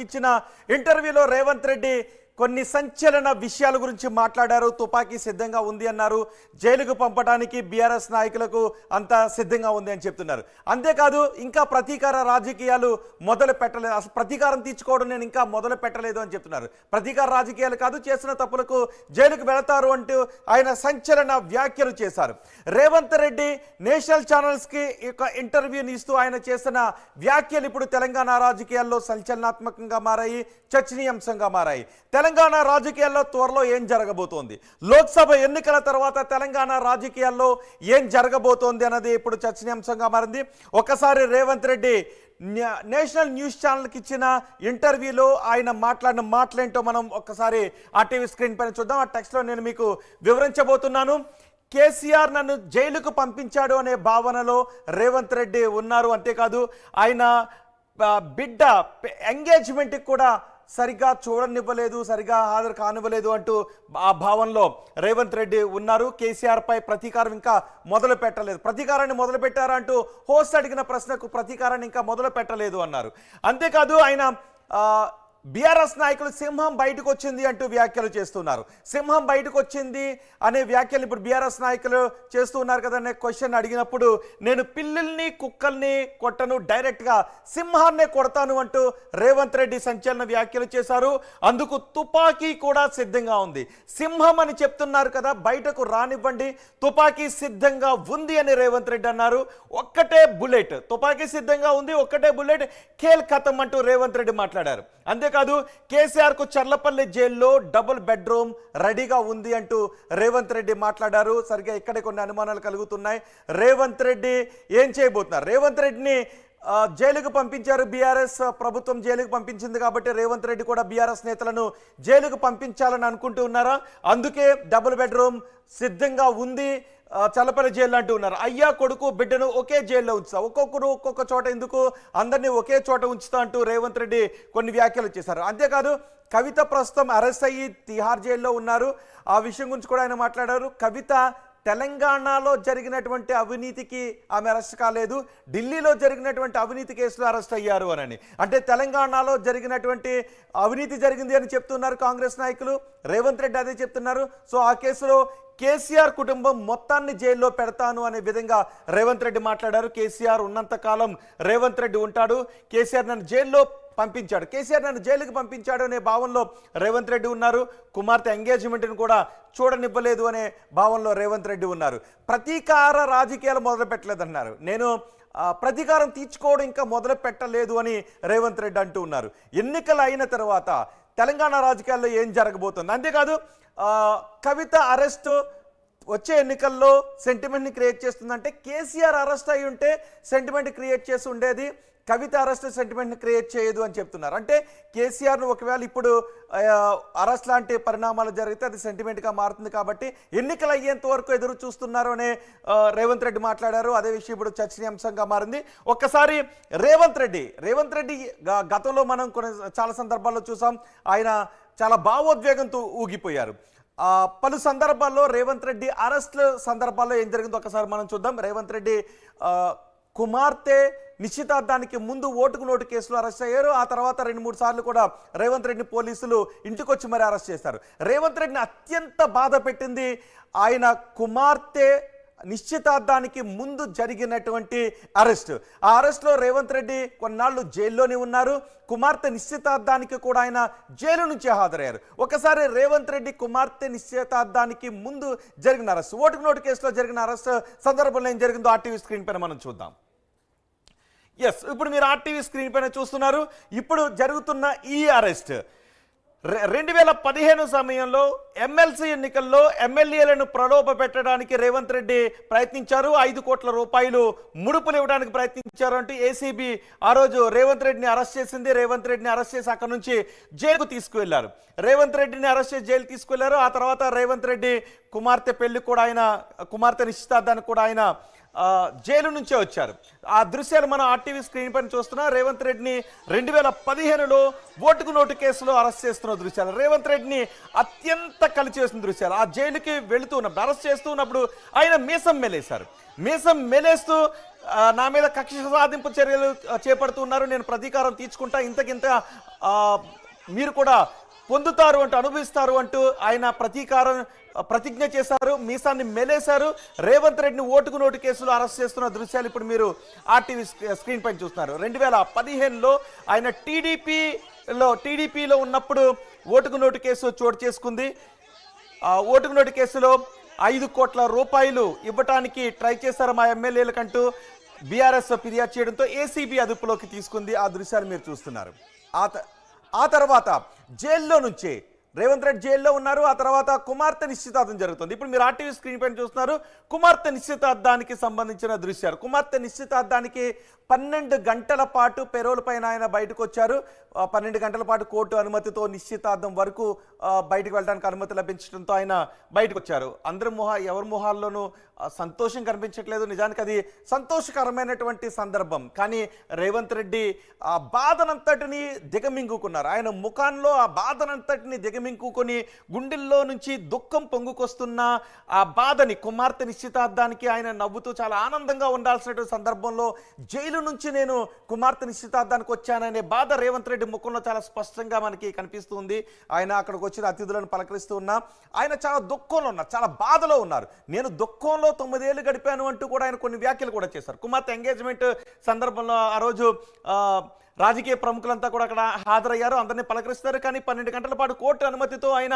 ఇచ్చిన ఇంటర్వ్యూలో రేవంత్ రెడ్డి కొన్ని సంచలన విషయాల గురించి మాట్లాడారు. తుపాకీ సిద్ధంగా ఉంది అన్నారు. జైలుకు పంపడానికి బీఆర్ఎస్ నాయకులకు అంతా సిద్ధంగా ఉంది అని చెప్తున్నారు. అంతేకాదు ఇంకా ప్రతీకార రాజకీయాలు మొదలు పెట్టలేదు, అసలు ప్రతీకారం తీర్చుకోవడం నేను ఇంకా మొదలు పెట్టలేదు అని చెప్తున్నారు. ప్రతీకార రాజకీయాలు కాదు, చేసిన తప్పులకు జైలుకు వెళతారు అంటూ ఆయన సంచలన వ్యాఖ్యలు చేశారు. రేవంత్ రెడ్డి నేషనల్ ఛానల్స్కి ఒక ఇంటర్వ్యూని ఇస్తూ ఆయన చేసిన వ్యాఖ్యలు ఇప్పుడు తెలంగాణ రాజకీయాల్లో సంచలనాత్మకంగా మారాయి, చర్చనీయాంశంగా మారాయి. తెలంగాణ రాజకీయాల్లో త్వరలో ఏం జరగబోతోంది, లోక్సభ ఎన్నికల తర్వాత తెలంగాణ రాజకీయాల్లో ఏం జరగబోతోంది అన్నది ఇప్పుడు చర్చనీయాంశంగా మారింది. ఒకసారి రేవంత్ రెడ్డి నేషనల్ న్యూస్ ఛానల్కి ఇచ్చిన ఇంటర్వ్యూలో ఆయన మాట్లాడిన మాటలేంటో మనం ఒక్కసారి ఆ టీవీ స్క్రీన్ పైన చూద్దాం. ఆ టెక్స్ట్లో నేను మీకు వివరించబోతున్నాను. కేసీఆర్ నన్ను జైలుకు పంపించాడు అనే భావనలో రేవంత్ రెడ్డి ఉన్నారు. అంతేకాదు ఆయన బిడ్డ ఎంగేజ్మెంట్కి కూడా సరిగ్గా చూడనివ్వలేదు, సరిగా హాజరు కానివ్వలేదు అంటూ ఆ భావనలో రేవంత్ రెడ్డి ఉన్నారు. కేసీఆర్ పై ప్రతీకారం ఇంకా మొదలు పెట్టలేదు, ప్రతీకారాన్ని మొదలు పెట్టారా అంటూ హోస్ట్ అడిగిన ప్రశ్నకు ప్రతీకారాన్ని ఇంకా మొదలు పెట్టలేదు అన్నారు. అంతేకాదు ఆయన బీఆర్ఎస్ నాయకులు సింహం బయటకు వచ్చింది అంటూ వ్యాఖ్యలు చేస్తున్నారు. సింహం బయటకు వచ్చింది అనే వ్యాఖ్యలు ఇప్పుడు బీఆర్ఎస్ నాయకులు చేస్తూ ఉన్నారు కదా అనే క్వశ్చన్ అడిగినప్పుడు నేను పిల్లుల్ని కుక్కల్ని కొట్టను, డైరెక్ట్గా సింహాన్నే కొడతాను అంటూ రేవంత్ రెడ్డి సంచలన వ్యాఖ్యలు చేశారు. అందుకు తుపాకీ కూడా సిద్ధంగా ఉంది. సింహం అని చెప్తున్నారు కదా, బయటకు రానివ్వండి, తుపాకీ సిద్ధంగా ఉంది అని రేవంత్ రెడ్డి అన్నారు. ఒక్కటే బుల్లెట్, తుపాకీ సిద్ధంగా ఉంది, ఒక్కటే బుల్లెట్, ఖేల్ ఖతం అంటూ రేవంత్ రెడ్డి మాట్లాడారు. అంతేకాదు కేసీఆర్ కు చర్లపల్లి జైల్లో డబుల్ బెడ్రూమ్ రెడీగా ఉంది అంటూ రేవంత్ రెడ్డి మాట్లాడారు. సరిగ్గా ఇక్కడే కొన్ని అనుమానాలు కలుగుతున్నాయి. రేవంత్ రెడ్డి ఏం చేయబోతున్నారు? రేవంత్ రెడ్డిని జైలుకు పంపించారు, బీఆర్ఎస్ ప్రభుత్వం జైలుకు పంపించింది కాబట్టి రేవంత్ రెడ్డి కూడా బీఆర్ఎస్ నేతలను జైలుకు పంపించాలని అనుకుంటూ ఉన్నారా? అందుకే డబుల్ బెడ్రూమ్ సిద్ధంగా ఉంది చల్లపల్లి జైలు అంటూ ఉన్నారు. అయ్యా కొడుకు బిడ్డను ఒకే జైల్లో ఉంచుతా, ఒక్కొక్కరు ఒక్కొక్క చోట ఎందుకు, అందరినీ ఒకే చోట ఉంచుతా అంటూ రేవంత్ రెడ్డి కొన్ని వ్యాఖ్యలు చేశారు. అంతేకాదు కవిత ప్రస్తుతం అరెస్ట్ అయ్యి తిహార్ జైల్లో ఉన్నారు. ఆ విషయం గురించి కూడా ఆయన మాట్లాడారు. కవిత తెలంగాణలో జరిగినటువంటి అవినీతికి ఆమె అరెస్ట్ కాలేదు, ఢిల్లీలో జరిగినటువంటి అవినీతి కేసులో అరెస్ట్ అయ్యారు అని. అంటే తెలంగాణలో జరిగినటువంటి అవినీతి జరిగింది అని చెప్తున్నారు కాంగ్రెస్ నాయకులు, రేవంత్ రెడ్డి అదే చెప్తున్నారు. సో ఆ కేసులో కేసీఆర్ కుటుంబం మొత్తాన్ని జైల్లో పెడతాను అనే విధంగా రేవంత్ రెడ్డి మాట్లాడారు. కేసీఆర్ ఉన్నంత కాలం రేవంత్ రెడ్డి ఉంటాడు, కేసీఆర్ నన్ను జైల్లో పంపించాడు, కేసీఆర్ నన్ను జైలుకి పంపించాడు అనే భావనలో రేవంత్ రెడ్డి ఉన్నారు. కుమార్తె ఎంగేజ్మెంట్ని కూడా చూడనివ్వలేదు అనే భావనలో రేవంత్ రెడ్డి ఉన్నారు. ప్రతీకార రాజకీయాలు మొదలు పెట్టలేదన్నారు. నేను ప్రతీకారం తీర్చుకోవడం ఇంకా మొదలు పెట్టలేదు అని రేవంత్ రెడ్డి అంటూ ఉన్నారు. ఎన్నికలు అయిన తర్వాత తెలంగాణ రాజకీయాల్లో ఏం జరగబోతుంది? అంతేకాదు కవిత అరెస్ట్ వచ్చే ఎన్నికల్లో సెంటిమెంట్ని క్రియేట్ చేస్తుందంటే కేసీఆర్ అరెస్ట్ అయి ఉంటే సెంటిమెంట్ క్రియేట్ చేసి ఉండేది, కవిత అరెస్ట్ సెంటిమెంట్ని క్రియేట్ చేయదు అని చెప్తున్నారు. అంటే కేసీఆర్ను ఒకవేళ ఇప్పుడు అరెస్ట్ లాంటి పరిణామాలు జరిగితే అది సెంటిమెంట్గా మారుతుంది కాబట్టి ఎన్నికలు అయ్యేంత వరకు ఎదురు చూస్తున్నారు అనే రేవంత్ రెడ్డి మాట్లాడారు. అదే విషయం ఇప్పుడు చర్చనీయాంశంగా మారింది. ఒక్కసారి రేవంత్ రెడ్డి గతంలో మనం చాలా సందర్భాల్లో చూసాం, ఆయన చాలా భావోద్వేగంతో ఊగిపోయారు. పలు సందర్భాల్లో రేవంత్ రెడ్డి అరెస్ట్ సందర్భాల్లో ఏం జరిగిందో ఒకసారి మనం చూద్దాం. రేవంత్ రెడ్డి కుమార్తె నిశ్చితార్థానికి ముందు ఓటుకు నోటు కేసులో అరెస్ట్ అయ్యారు. ఆ తర్వాత 2-3 సార్లు కూడా రేవంత్ రెడ్డిని పోలీసులు ఇంటికొచ్చి మరీ అరెస్ట్ చేశారు. రేవంత్ రెడ్డిని అత్యంత బాధ పెట్టింది ఆయన కుమార్తె నిశ్చితార్థానికి ముందు జరిగినటువంటి అరెస్ట్. ఆ అరెస్ట్లో రేవంత్ రెడ్డి కొన్నాళ్ళు జైల్లోనే ఉన్నారు. కుమార్తె నిశ్చితార్థానికి కూడా ఆయన జైలు నుంచి హాజరయ్యారు. ఒకసారి రేవంత్ రెడ్డి కుమార్తె నిశ్చితార్థానికి ముందు జరిగిన అరెస్ట్, ఓటుకు నోటు కేసులో జరిగిన అరెస్ట్ సందర్భంలో ఏం జరిగిందో ఆర్టీవీ స్క్రీన్ పైన మనం చూద్దాం. ఎస్, ఇప్పుడు మీరు ఆర్టీవీ స్క్రీన్ పైన చూస్తున్నారు. ఇప్పుడు జరుగుతున్న ఈ అరెస్ట్ 2015 సమయంలో ఎమ్మెల్సీ ఎన్నికల్లో ఎమ్మెల్యేలను ప్రలోభ పెట్టడానికి రేవంత్ రెడ్డి ప్రయత్నించారు. 5 కోట్ల రూపాయలు ముడుపులు ఇవ్వడానికి ప్రయత్నించారు అంటూ ఏసీబీ ఆ రోజు రేవంత్ రెడ్డిని అరెస్ట్ చేసింది. రేవంత్ రెడ్డిని అరెస్ట్ చేసి అక్కడ నుంచి జైలుకు తీసుకువెళ్లారు. రేవంత్ రెడ్డిని అరెస్ట్ చేసి జైలు తీసుకువెళ్లారు. ఆ తర్వాత రేవంత్ రెడ్డి కుమార్తె పెళ్లి కూడా ఆయన, కుమార్తె నిశ్చితార్థానికి కూడా ఆయన జైలు నుంచే వచ్చారు. ఆ దృశ్యాలు మనం ఆర్టీవీ స్క్రీన్ పైన చూస్తున్నాం. రేవంత్ రెడ్డిని 2015లో ఓటుకు నోటు కేసులో అరెస్ట్ చేస్తున్న దృశ్యాలు, రేవంత్ రెడ్డిని అత్యంత కలిచివేసిన దృశ్యాలు. ఆ జైలుకి వెళుతూ ఉన్నప్పుడు, అరెస్ట్ చేస్తూ ఉన్నప్పుడు ఆయన మీసం మెలేశారు. మీసం మెలేస్తూ నా మీద కక్ష సాధింపు చర్యలు చేపడుతున్నారు, నేను ప్రతీకారం తీర్చుకుంటా, ఇంతకింత మీరు కూడా పొందుతారు అంటూ అనుభవిస్తారు అంటూ ఆయన ప్రతిజ్ఞ చేశారు, మీసాన్ని మెలేశారు. రేవంత్ రెడ్డిని ఓటుకు నోటు కేసులో అరెస్ట్ చేస్తున్న దృశ్యాలు ఇప్పుడు మీరు ఆర్టీవీ స్క్రీన్ పైన చూస్తున్నారు. 2015లో ఆయన టీడీపీలో ఉన్నప్పుడు ఓటుకు నోటు కేసు చోటు చేసుకుంది. ఓటుకు నోటు కేసులో 5 కోట్ల రూపాయలు ఇవ్వటానికి ట్రై చేశారు మా ఎమ్మెల్యేలకంటూ బీఆర్ఎస్ ఫిర్యాదు చేయడంతో ఏసీబీ అదుపులోకి తీసుకుంది. ఆ దృశ్యాలు మీరు చూస్తున్నారు. ఆ తర్వాత జైల్లో నుంచి రేవంత్ రెడ్డి జైల్లో ఉన్నారు. ఆ తర్వాత కుమార్తె నిశ్చితార్థం జరుగుతుంది. ఇప్పుడు మీరు ఆర్టీవీ స్క్రీన్ పైన చూస్తున్నారు కుమార్తె నిశ్చితార్థానికి సంబంధించిన దృశ్యాలు. కుమార్తె నిశ్చితార్థానికి 12 గంటల పాటు పెరోల్ పైన ఆయన బయటకు వచ్చారు. 12 గంటల పాటు కోర్టు అనుమతితో నిశ్చితార్థం వరకు బయటకు వెళ్ళడానికి అనుమతి లభించడంతో ఆయన బయటకు వచ్చారు. ఎవరి మొహాల్లోనూ సంతోషం కనిపించట్లేదు. నిజానికి అది సంతోషకరమైనటువంటి సందర్భం. కానీ రేవంత్ రెడ్డి ఆ బాధనంతటిని దిగమింగుకున్నారు. ఆయన ముఖాల్లో ఆ బాధనంతటిని దిగమింగుకొని గుండెల్లో నుంచి దుఃఖం పొంగుకొస్తున్న ఆ బాధని కుమార్తె నిశ్చితార్థానికి ఆయన నవ్వుతూ చాలా ఆనందంగా ఉండాల్సినటువంటి సందర్భంలో జైలు నుంచి నేను కుమార్తె నిశ్చితార్థానికి వచ్చాననే బాధ రేవంత్ రెడ్డి ముఖంలో చాలా స్పష్టంగా మనకి కనిపిస్తుంది. ఆయన అక్కడికి వచ్చిన అతిథులను పలకరిస్తూ ఉన్నా ఆయన చాలా దుఃఖంలో ఉన్నారు, చాలా బాధలో ఉన్నారు. నేను దుఃఖంలో 9 ఏళ్ళు గడిపాను అంటూ కూడా ఆయన కొన్ని వ్యాఖ్యలు కూడా చేశారు. కుమార్తె ఎంగేజ్మెంట్ సందర్భంలో ఆ రోజు రాజకీయ ప్రముఖులంతా కూడా అక్కడ హాజరయ్యారు, అందరినీ పలకరిస్తారు. కానీ 12 గంటల పాటు కోర్టు అనుమతితో ఆయన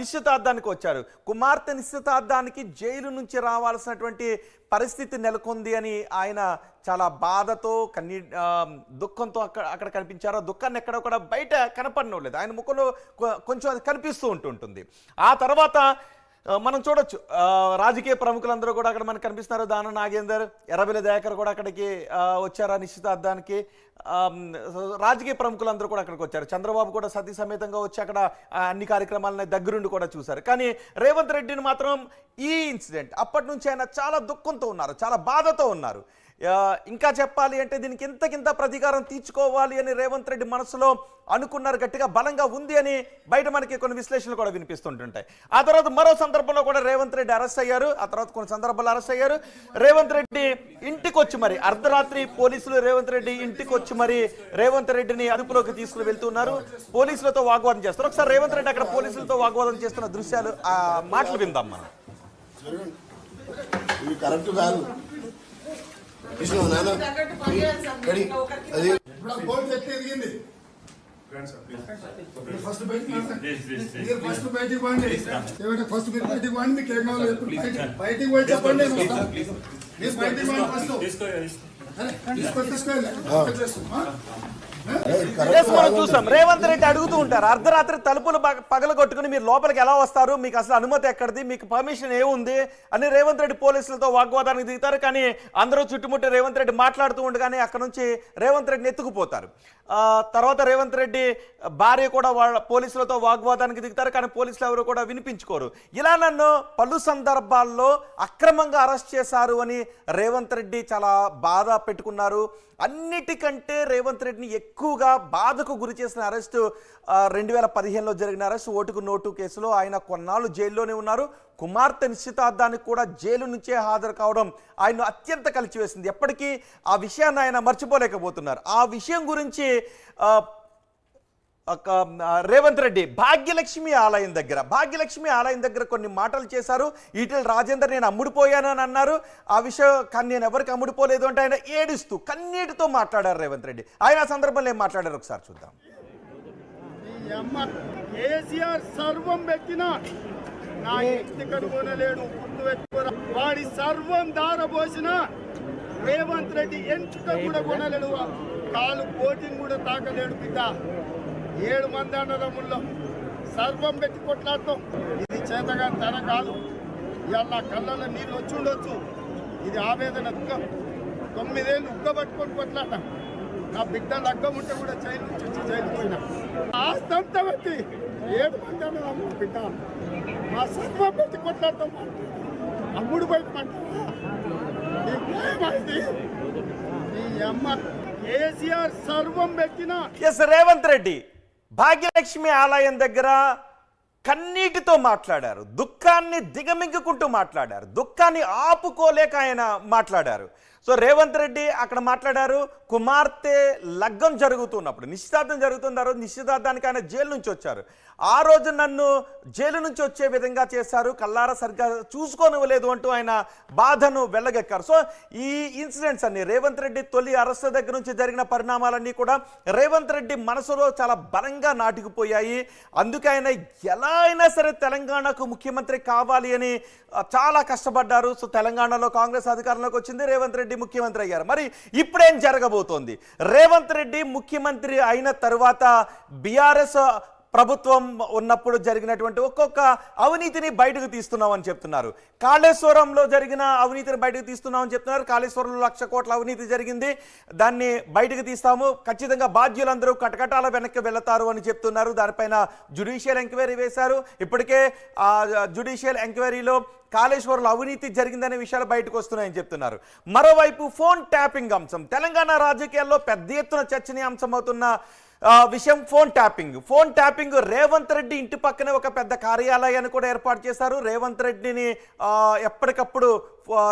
నిశ్చితార్థానికి వచ్చారు. కుమార్తె నిశ్చితార్థానికి జైలు నుంచి రావాల్సినటువంటి పరిస్థితి నెలకొంది అని ఆయన చాలా బాధతో దుఃఖంతో అక్కడ కనిపించారు. ఆ దుఃఖాన్ని ఎక్కడ కూడా బయట కనపడలేదు. ఆయన ముఖంలో కొంచెం అది కనిపిస్తూ ఉంటుంది. ఆ తర్వాత మనం చూడొచ్చు రాజకీయ ప్రముఖులందరూ కూడా అక్కడ మనకు కనిపిస్తున్నారు. దానం నాగేందర్, ఎర్రబెల్లి దయాకర్ కూడా అక్కడికి వచ్చారు నిశ్చితార్థానికి. రాజకీయ ప్రముఖులందరూ కూడా అక్కడికి వచ్చారు. చంద్రబాబు కూడా సతీ సమేతంగా వచ్చి అక్కడ అన్ని కార్యక్రమాలని దగ్గరుండి కూడా చూశారు. కానీ రేవంత్ రెడ్డిని మాత్రం ఈ ఇన్సిడెంట్ అప్పటి నుంచి ఆయన చాలా దుఃఖంతో ఉన్నారు, చాలా బాధతో ఉన్నారు. ఇంకా చెప్పాలి అంటే దీనికి ఇంతకింత ప్రతీకారం తీర్చుకోవాలి అని రేవంత్ రెడ్డి మనసులో అనుకున్నారు, గట్టిగా బలంగా ఉంది అని బయట మనకి కొన్ని విశ్లేషణలు కూడా వినిపిస్తుంటుంటాయి. ఆ తర్వాత మరో సందర్భంలో కూడా రేవంత్ రెడ్డి అరెస్ట్ అయ్యారు. ఆ తర్వాత కొన్ని సందర్భాల్లో అరెస్ట్ అయ్యారు. రేవంత్ రెడ్డి ఇంటికి వచ్చి మరి అర్ధరాత్రి పోలీసులు రేవంత్ రెడ్డి ఇంటికి వచ్చి మరి రేవంత్ రెడ్డిని అదుపులోకి తీసుకుని వెళ్తున్నారు. పోలీసులతో వాగ్వాదం చేస్తారు. ఒకసారి రేవంత్ రెడ్డి అక్కడ పోలీసులతో వాగ్వాదం చేస్తున్న దృశ్యాలు ఆ మాటలు విందాం మనం. ఫస్ట్ బయటికి పోండి, మీకు ఏం కావాలి బయటికి పోయి చెప్పండి. మనం చూసాం రేవంత్ రెడ్డి అడుగుతూ ఉంటారు, అర్ధరాత్రి తలుపులు పగల కొట్టుకుని మీరు లోపలికి ఎలా వస్తారు, మీకు అసలు అనుమతి ఎక్కడిది, మీకు పర్మిషన్ ఏముంది అని రేవంత్ రెడ్డి పోలీసులతో వాగ్వాదానికి దిగుతారు. కానీ అందరూ చుట్టుముట్టి రేవంత్ రెడ్డి మాట్లాడుతూ ఉండగానే అక్కడ నుంచి రేవంత్ రెడ్డిని ఎత్తుకుపోతారు. తర్వాత రేవంత్ రెడ్డి భార్య కూడా వాళ్ళ పోలీసులతో వాగ్వాదానికి దిగుతారు. కానీ పోలీసులు ఎవరు కూడా వినిపించుకోరు. ఇలా నన్ను పలు సందర్భాల్లో అక్రమంగా అరెస్ట్ చేశారు అని రేవంత్ రెడ్డి చాలా బాధ పెట్టుకున్నారు. అన్నిటికంటే రేవంత్ రెడ్డిని ఎక్కువగా బాధకు గురి చేసిన అరెస్టు 2015లో జరిగిన అరెస్టు, ఓటుకు నోటు కేసులో ఆయన కొన్నాళ్ళు జైల్లోనే ఉన్నారు. కుమార్తె నిశ్చితార్థానికి కూడా జైలు నుంచే హాజరు కావడం ఆయన అత్యంత కలిచివేసింది. ఎప్పటికీ ఆ విషయాన్ని ఆయన మర్చిపోలేకపోతున్నారు. ఆ విషయం గురించి రేవంత్ రెడ్డి భాగ్యలక్ష్మి ఆలయం దగ్గర కొన్ని మాటలు చేశారు. ఈటెల రాజేందర్ నేను అమ్ముడుపోయాను అని అన్నారు. ఆ విషయం కానీ నేను ఎవరికి అమ్ముడుపోలేదు అంటే ఆయన ఏడుస్తూ కన్నీటితో మాట్లాడారు రేవంత్ రెడ్డి. ఆయన ఆ సందర్భంలో ఏం మాట్లాడారు ఒకసారి చూద్దాం. కేసీఆర్ సర్వం పెట్టినా నా ఇంటి కనుగొనలేడు, గుర్తు పెట్టుకోరా. వాడి సర్వం దారబోసిన రేవంత్ రెడ్డి ఎంచుక కూడా కొనలేడు, కాలు కోటింగ్ కూడా తాకలేడు. బిడ్డ 7 మంది అన్నదమ్ముల్లో సర్వం పెట్టి కొట్లాడతాం. ఇది చేతగా తన కాదు. ఇవాళ నా కళ్ళల్లో నీళ్ళు వచ్చి ఉండొచ్చు. ఇది ఆవేదన దుఃఖం. 9 ఏళ్ళు ఉగ్గబట్టుకొని కొట్లాడినా. నా బిడ్డ లగ్గం ఉంటే కూడా జైలు నుంచి వచ్చి జైలు పోయినా. ఆస్తంత పెట్టి 7 మంది అన్నదమ్ములు బిడ్డ మా సర్వం పెట్టి కొట్లాడతాం. అమ్ముడు బయటమంటావా? నీ అమ్మ కేసీఆర్ సర్వం పెట్టిన రేవంత్ రెడ్డి భాగ్యలక్ష్మి ఆలయం దగ్గర కన్నీటితో మాట్లాడారు. దుఃఖాన్ని దిగమింగుకుంటూ మాట్లాడారు. దుఃఖాన్ని ఆపుకోలేక ఆయన మాట్లాడారు. సో రేవంత్ రెడ్డి అక్కడ మాట్లాడారు, కుమార్తె లగ్గం జరుగుతున్నప్పుడు, నిశ్చితార్థం జరుగుతున్న రోజు నిశ్చితార్థానికి ఆయన జైలు నుంచి వచ్చారు. ఆ రోజు నన్ను జైలు నుంచి వచ్చే విధంగా చేశారు, కల్లారా సరిగ్గా చూసుకోనివ్వలేదు అంటూ ఆయన బాధను వెళ్ళగక్కారు. సో ఈ ఇన్సిడెంట్స్ అన్ని రేవంత్ రెడ్డి తొలి అరెస్ట్ దగ్గర నుంచి జరిగిన పరిణామాలన్నీ కూడా రేవంత్ రెడ్డి మనసులో చాలా బలంగా నాటుకుపోయాయి. అందుకే ఆయన ఎలా అయినా సరే తెలంగాణకు ముఖ్యమంత్రి కావాలి అని చాలా కష్టపడ్డారు. సో తెలంగాణలో కాంగ్రెస్ అధికారంలోకి వచ్చింది, రేవంత్ రెడ్డి ముఖ్యమంత్రి అయ్యారు. మరి ఇప్పుడేం జరగబోతోంది? రేవంత్ రెడ్డి ముఖ్యమంత్రి అయిన తరువాత బీఆర్ఎస్ ప్రభుత్వం ఉన్నప్పుడు జరిగినటువంటి ఒక్కొక్క అవినీతిని బయటకు తీస్తున్నామని చెప్తున్నారు. కాళేశ్వరంలో జరిగిన అవినీతిని బయటకు తీస్తున్నామని చెప్తున్నారు. కాళేశ్వరంలో 1,00,000 కోట్ల అవినీతి జరిగింది, దాన్ని బయటకు తీస్తాము, ఖచ్చితంగా బాధ్యులందరూ కటకటాల వెనక్కి వెళతారు అని చెప్తున్నారు. దానిపైన జ్యుడిషియల్ ఎంక్వైరీ వేశారు. ఇప్పటికే ఆ జ్యుడిషియల్ ఎంక్వైరీలో కాళేశ్వరంలో అవినీతి జరిగిందనే విషయాలు బయటకు వస్తున్నాయని చెప్తున్నారు. మరోవైపు ఫోన్ ట్యాపింగ్ అంశం తెలంగాణ రాజకీయాల్లో పెద్ద ఎత్తున చర్చనీయాంశం అవుతున్న విషయం ఫోన్ ట్యాపింగ్ రేవంత్ రెడ్డి ఇంటి పక్కనే ఒక పెద్ద కార్యాలయాన్ని కూడా ఏర్పాటు చేశారు. రేవంత్ రెడ్డిని ఎప్పటికప్పుడు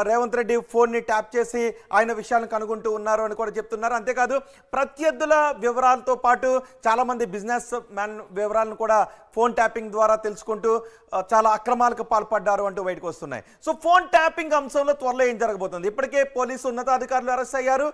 రేవంత్ రెడ్డి ఫోన్ని ట్యాప్ చేసి ఆయన విషయాలను కనుగొంటూ ఉన్నారు అని కూడా చెప్తున్నారు. అంతేకాదు ప్రత్యర్థుల వివరాలతో పాటు చాలామంది బిజినెస్ మ్యాన్ వివరాలను కూడా ఫోన్ ట్యాపింగ్ ద్వారా తెలుసుకుంటూ చాలా అక్రమాలకు పాల్పడ్డారు అంటూ బయటకు వస్తున్నాయి. సో ఫోన్ ట్యాపింగ్ అంశంలో త్వరలో ఏం జరగబోతుంది? ఇప్పటికే పోలీసు ఉన్నతాధికారులు అరెస్ట్ అయ్యారు.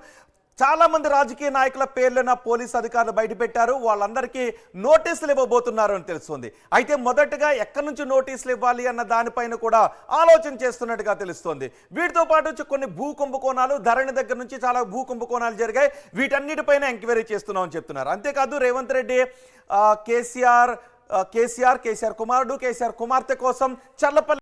చాలా మంది రాజకీయ నాయకుల పేర్లను పోలీసు అధికారులు బయటపెట్టారు. వాళ్ళందరికీ నోటీసులు ఇవ్వబోతున్నారు అని తెలుస్తుంది. అయితే మొదటగా ఎక్కడి నుంచి నోటీసులు ఇవ్వాలి అన్న దానిపైన కూడా ఆలోచన చేస్తున్నట్టుగా తెలుస్తోంది. వీటితో పాటు కొన్ని భూ కుంభకోణాలు, ధరణి దగ్గర నుంచి చాలా భూ కుంభకోణాలు జరిగాయి. వీటన్నిటిపైన ఎంక్వైరీ చేస్తున్నామని చెప్తున్నారు. అంతేకాదు రేవంత్ రెడ్డి కేసీఆర్ కుమారుడు, కేసీఆర్ కుమార్తె కోసం చల్లపల్లి